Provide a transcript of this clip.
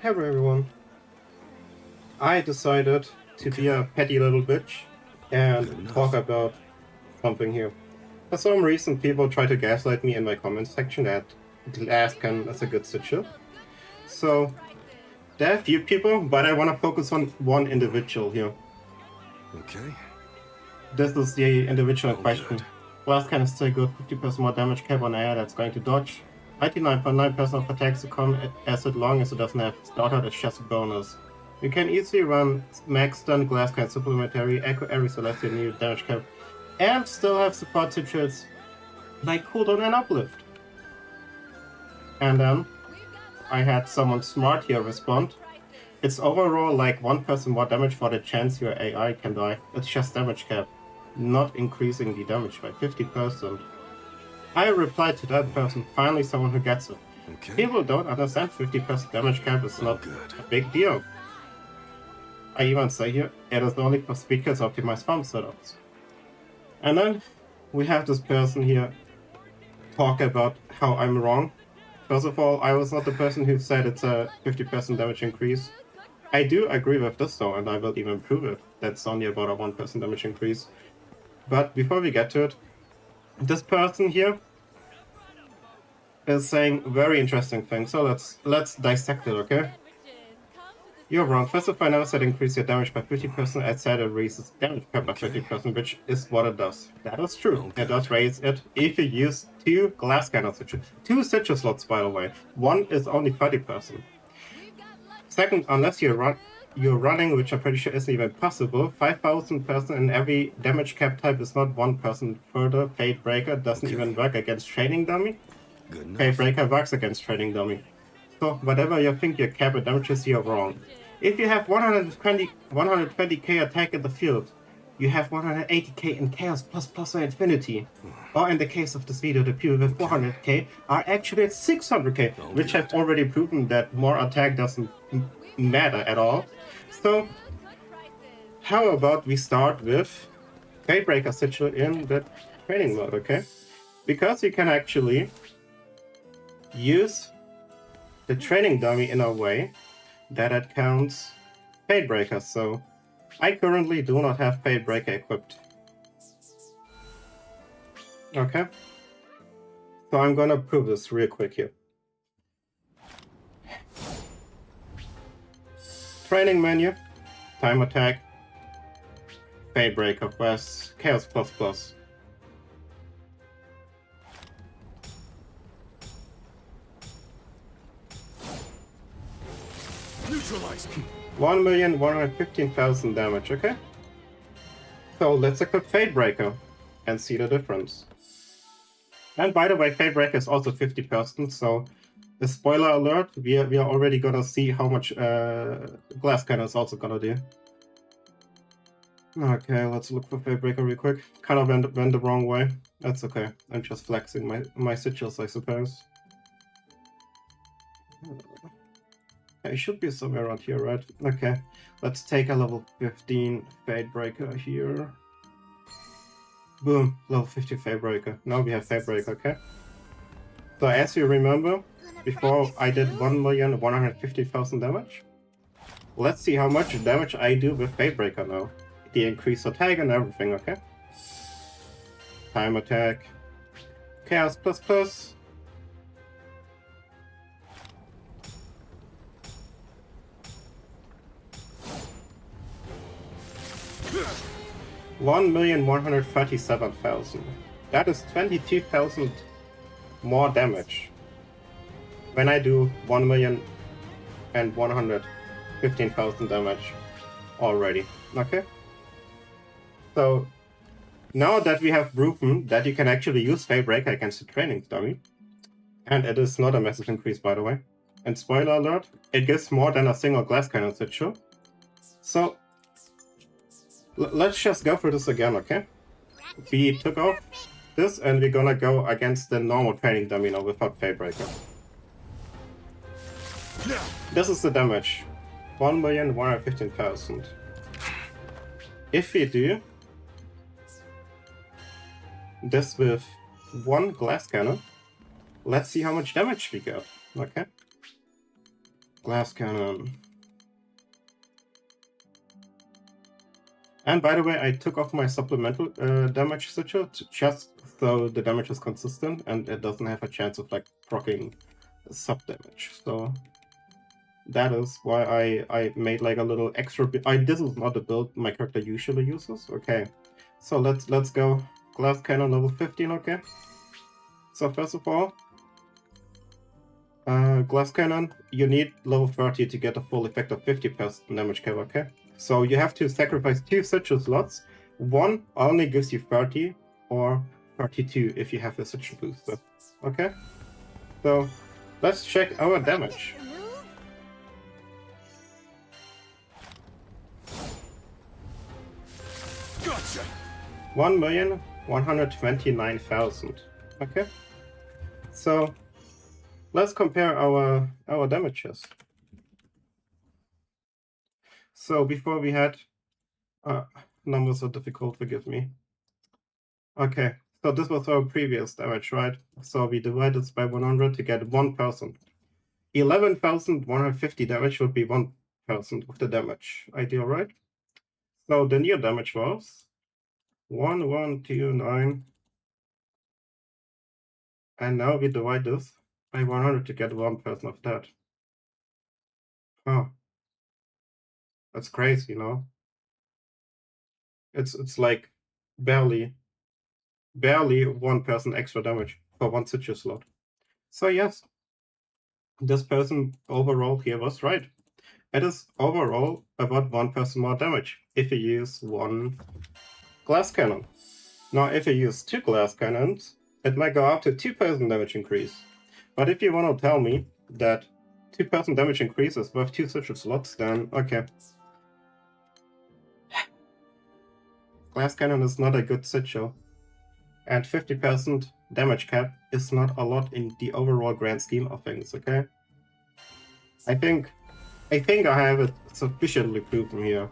Hello everyone. I decided to be a petty little bitch and talk about something here. For some reason, people try to gaslight me in my comments section that glass cannon is a good sigil. So, there are a few people, but I want to focus on one individual here. Okay. This is the individual in All question. good. Glass cannon is still good, 50% more damage cap on air that's going to dodge. 99.9% of attacks to come as long as it doesn't have stout, it's just a bonus. You can easily run max stun, glass cannon supplementary, echo every celestial needed damage cap, and still have support situations like cooldown and uplift. And then I had someone smart here respond. It's overall like 1% more damage for the chance your AI can die. It's just damage cap, not increasing the damage by 50%. I replied to that person, finally someone who gets it. Okay. People don't understand 50% damage cap is not good. a big deal. I even say here, it is only for speakers optimized farm setups. And then we have this person here talk about how I'm wrong. First of all, I was not the person who said it's a 50% damage increase. I do agree with this though, and I will even prove it. That's only about a 1% damage increase. But before we get to it, this person here is saying very interesting things. So let's dissect it, okay? You're wrong. First of all, I never said increase your damage by 50%. I said it raises damage cap by 50%, which is what it does. That is true. Okay. It does raise it if you use 2 glass cannon switches. 2 sigil slots, by the way. One is only 30%. Second, unless you're running, which I'm pretty sure isn't even possible, 5,000% in every damage cap type is not 1% further. Fate Breaker doesn't even work against Training Dummy. Good enough. Fate Breaker works against Training Dummy. So whatever you think your cap and damage is, you're wrong. If you have 120k attack in the field, you have 180k in Chaos plus or Infinity. Or in the case of this video, the people with 400k are actually at 600k, which have already proven that more attack doesn't matter at all. So how about we start with Fatebreaker Sigil in the training mode, okay? Because you can actually use the training dummy in a way that it counts Fatebreaker. So I currently do not have Fatebreaker equipped. Okay. So I'm gonna prove this real quick here. Training menu, time attack, Fatebreaker plus Chaos plus. Neutralized. 1,115,000 damage, okay? So let's equip Fatebreaker and see the difference. And by the way, Fatebreaker is also 50%, so the spoiler alert, we are already gonna see how much Glass Cannon is also gonna do. Okay, let's look for Fatebreaker real quick. Kind of went the wrong way. That's okay. I'm just flexing my sigils, I suppose. It should be somewhere around here, right? Okay, let's take a level 15 Fatebreaker here. Boom, level 50 Fatebreaker. Now we have Fatebreaker, okay? So as you remember, before I did 1,150,000 damage. Let's see how much damage I do with Fatebreaker now. The increased attack and everything, okay? Time attack. Chaos plus. 1,137,000. That is 22,000 more damage when I do 1,115,000 damage already. Okay? So now that we have proven that you can actually use Fatebreaker against the training dummy, and it is not a massive increase, by the way, and spoiler alert, it gives more than a single glass cannon sigil. So let's just go through this again, okay? We took off this and we're gonna go against the normal training dummy now without Fatebreaker. This is the damage. 1,115,000. If we do this with one glass cannon, let's see how much damage we get, okay? Glass cannon. And by the way, I took off my supplemental damage sigil just so the damage is consistent and it doesn't have a chance of like proccing sub damage. So that is why I made like a little extra bit. This is not a build my character usually uses. Okay, so let's go. Glass cannon level 15. Okay. So first of all, glass cannon, you need level 30 to get a full effect of 50% damage cap. Okay. So you have to sacrifice 2 sigil slots. One only gives you 30 or 32 if you have a sigil booster. Okay. So let's check our damage. Gotcha. 1,129,000. Okay. So let's compare our damages. So before we had numbers are difficult, forgive me. Okay, so this was our previous damage, right? So we divide this by 100 to get 1%. 11,150 damage would be 1% of the damage. Ideal, right? So the new damage was 1129. And now we divide this by 100 to get 1% of that. Oh, that's crazy, you know? It's like barely 1% extra damage for 1 sigil slot. So yes, this person overall here was right. It is overall about 1% more damage if you use 1 glass cannon. Now if you use 2 glass cannons, it might go up to 2% damage increase. But if you want to tell me that 2% damage increase is worth 2 sigil slots, then okay. Glass cannon is not a good sigil. And 50% damage cap is not a lot in the overall grand scheme of things, okay? I think I have it sufficiently proven here.